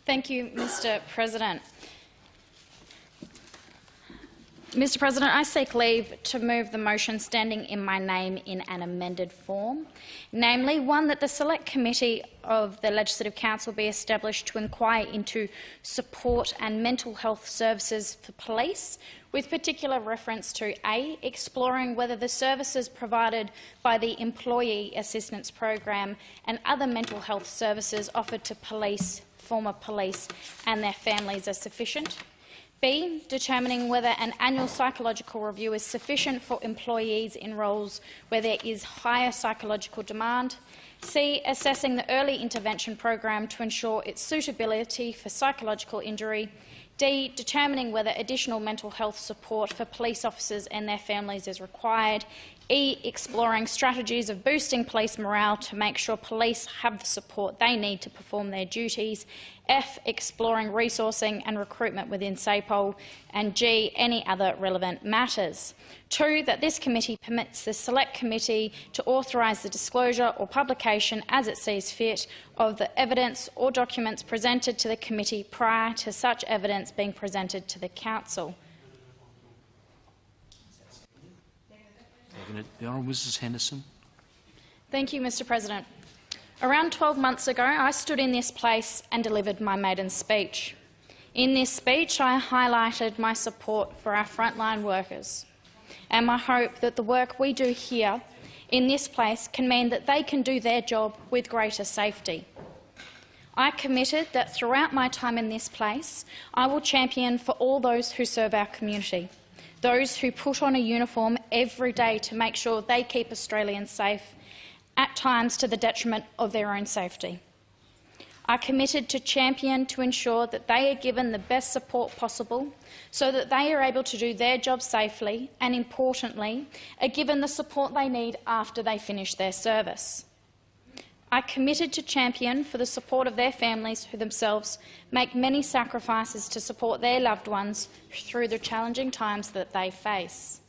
Thank you, Mr. President. Mr. President, I seek leave to move the motion standing in my name in an amended form, namely one that the Select Committee of the Legislative Council be established to inquire into support and mental health services for police, with particular reference to A, exploring whether the services provided by the Employee Assistance Program and other mental health services offered to police, former police and their families are sufficient. B, determining whether an annual psychological review is sufficient for employees in roles where there is higher psychological demand. C, assessing the early intervention program to ensure its suitability for psychological injury. D, determining whether additional mental health support for police officers and their families is required. E, exploring strategies of boosting police morale to make sure police have the support they need to perform their duties. F, exploring resourcing and recruitment within SAPOL. And G, any other relevant matters. 2, that this committee permits the Select Committee to authorise the disclosure or publication, as it sees fit, of the evidence or documents presented to the committee prior to such evidence being presented to the Council. The Honourable Mrs. Henderson. Thank you, Mr. President. Around 12 months ago, I stood in this place and delivered my maiden speech. In this speech, I highlighted my support for our frontline workers and my hope that the work we do here in this place can mean that they can do their job with greater safety. I committed that throughout my time in this place, I will champion for all those who serve our community, those who put on a uniform every day to make sure they keep Australians safe, at times to the detriment of their own safety. I committed to champion to ensure that they are given the best support possible so that they are able to do their job safely and, importantly, are given the support they need after they finish their service. I committed to champion for the support of their families who themselves make many sacrifices to support their loved ones through the challenging times that they face.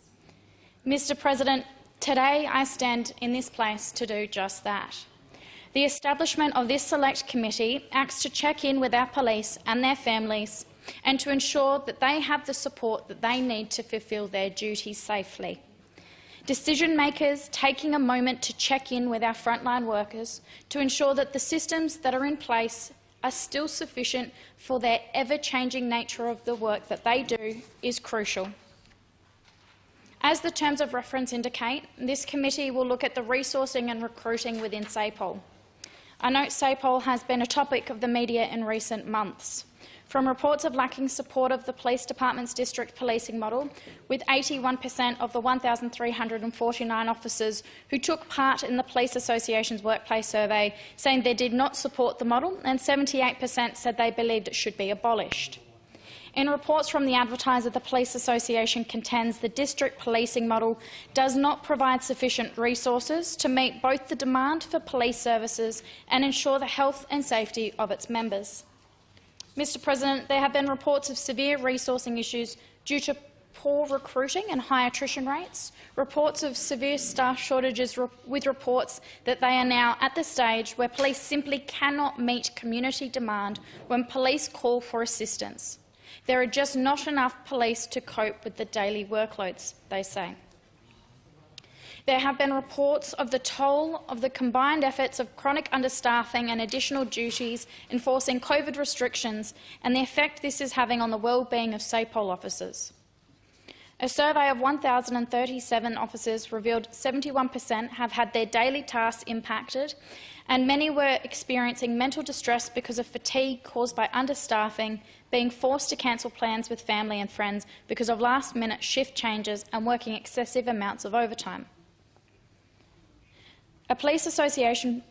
Mr. President, today I stand in this place to do just that. The establishment of this Select Committee acts to check in with our police and their families and to ensure that they have the support that they need to fulfil their duties safely. Decision-makers taking a moment to check in with our frontline workers to ensure that the systems that are in place are still sufficient for their ever-changing nature of the work that they do is crucial. As the terms of reference indicate, this committee will look at the resourcing and recruiting within SAPOL. I note SAPOL has been a topic of the media in recent months. From reports of lacking support of the Police Department's district policing model, with 81% of the 1,349 officers who took part in the Police Association's workplace survey saying they did not support the model, and 78% said they believed it should be abolished. In reports from the Advertiser, the Police Association contends the district policing model does not provide sufficient resources to meet both the demand for police services and ensure the health and safety of its members. Mr. President, there have been reports of severe resourcing issues due to poor recruiting and high attrition rates, reports of severe staff shortages with reports that they are now at the stage where police simply cannot meet community demand when police call for assistance. There are just not enough police to cope with the daily workloads, they say. There have been reports of the toll of the combined efforts of chronic understaffing and additional duties enforcing COVID restrictions and the effect this is having on the well-being of SAPOL officers. A survey of 1,037 officers revealed 71% have had their daily tasks impacted, and many were experiencing mental distress because of fatigue caused by understaffing, being forced to cancel plans with family and friends because of last-minute shift changes and working excessive amounts of overtime. A Police Association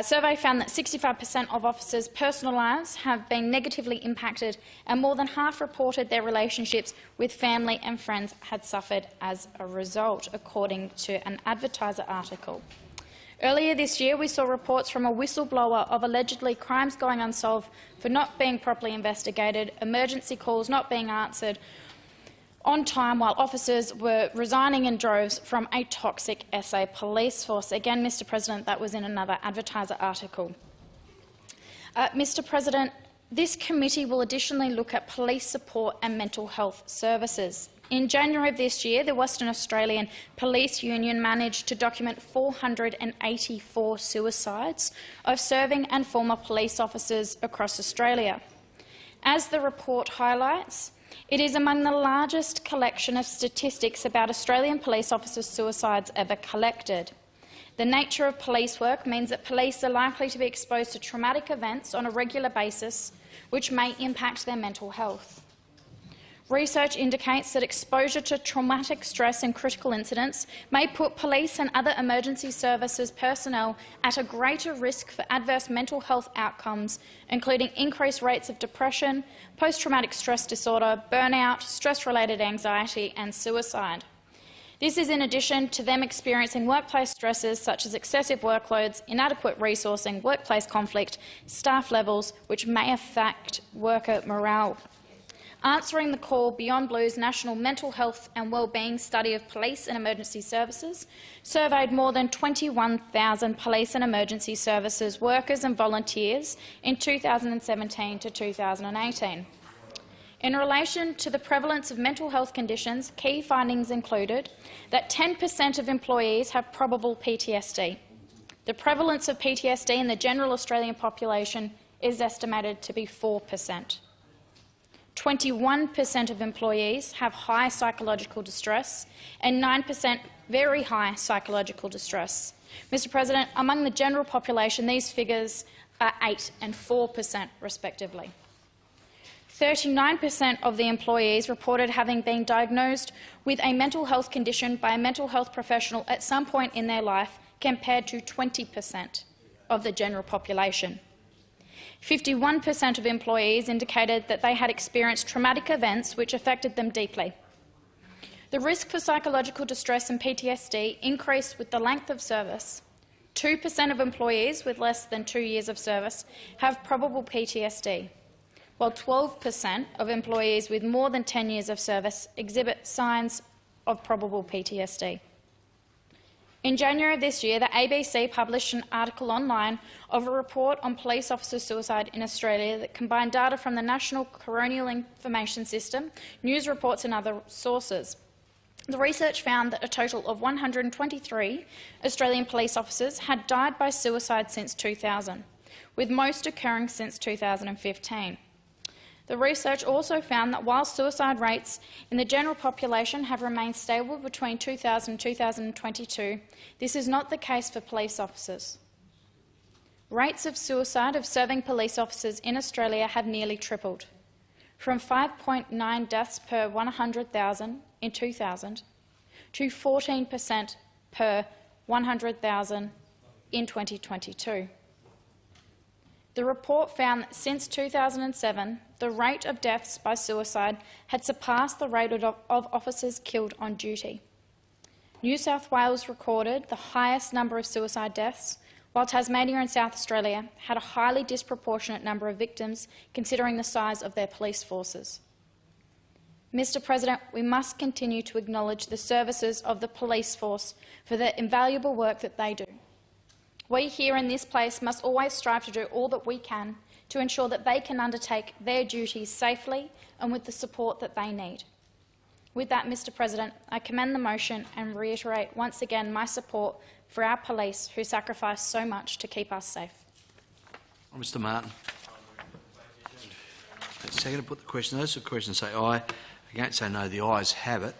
survey found that 65% of officers' personal lives have been negatively impacted, and more than half reported their relationships with family and friends had suffered as a result, according to an Advertiser article. Earlier this year, we saw reports from a whistleblower of allegedly crimes going unsolved for not being properly investigated, emergency calls not being answered on time while officers were resigning in droves from a toxic SA police force. Again, Mr. President, that was in another Advertiser article. Mr. President, This committee will additionally look at police support and mental health services. In January of this year, the Western Australian Police Union managed to document 484 suicides of serving and former police officers across Australia. As the report highlights, it is among the largest collection of statistics about Australian police officers' suicides ever collected. The nature of police work means that police are likely to be exposed to traumatic events on a regular basis, which may impact their mental health. Research indicates that exposure to traumatic stress and critical incidents may put police and other emergency services personnel at a greater risk for adverse mental health outcomes, including increased rates of depression, post-traumatic stress disorder, burnout, stress-related anxiety and suicide. This is in addition to them experiencing workplace stresses such as excessive workloads, inadequate resourcing, workplace conflict, staff levels, which may affect worker morale. Answering the call, Beyond Blue's National Mental Health and Wellbeing Study of Police and Emergency Services surveyed more than 21,000 police and emergency services workers and volunteers in 2017 to 2018. In relation to the prevalence of mental health conditions, key findings included that 10% of employees have probable PTSD. The prevalence of PTSD in the general Australian population is estimated to be 4%. 21% of employees have high psychological distress and 9% very high psychological distress. Mr. President, among the general population, these figures are 8% and 4% respectively. 39% of the employees reported having been diagnosed with a mental health condition by a mental health professional at some point in their life, compared to 20% of the general population. 51% of employees indicated that they had experienced traumatic events which affected them deeply. The risk for psychological distress and PTSD increased with the length of service. 2% of employees with less than 2 years of service have probable PTSD, while 12% of employees with more than 10 years of service exhibit signs of probable PTSD. In January of this year, the ABC published an article online of a report on police officer suicide in Australia that combined data from the National Coronial Information System, news reports and other sources. The research found that a total of 123 Australian police officers had died by suicide since 2000, with most occurring since 2015. The research also found that while suicide rates in the general population have remained stable between 2000 and 2022, this is not the case for police officers. Rates of suicide of serving police officers in Australia have nearly tripled, from 5.9 deaths per 100,000 in 2000 to 14% per 100,000 in 2022. The report found that since 2007, the rate of deaths by suicide had surpassed the rate of officers killed on duty. New South Wales recorded the highest number of suicide deaths, while Tasmania and South Australia had a highly disproportionate number of victims considering the size of their police forces. Mr. President, we must continue to acknowledge the services of the police force for the invaluable work that they do. We here in this place must always strive to do all that we can to ensure that they can undertake their duties safely and with the support that they need. With that, Mr. President, I commend the motion and reiterate once again my support for our police who sacrifice so much to keep us safe. Mr. Martin. Second to put the question. Those who question say aye. Against say no. The ayes have it.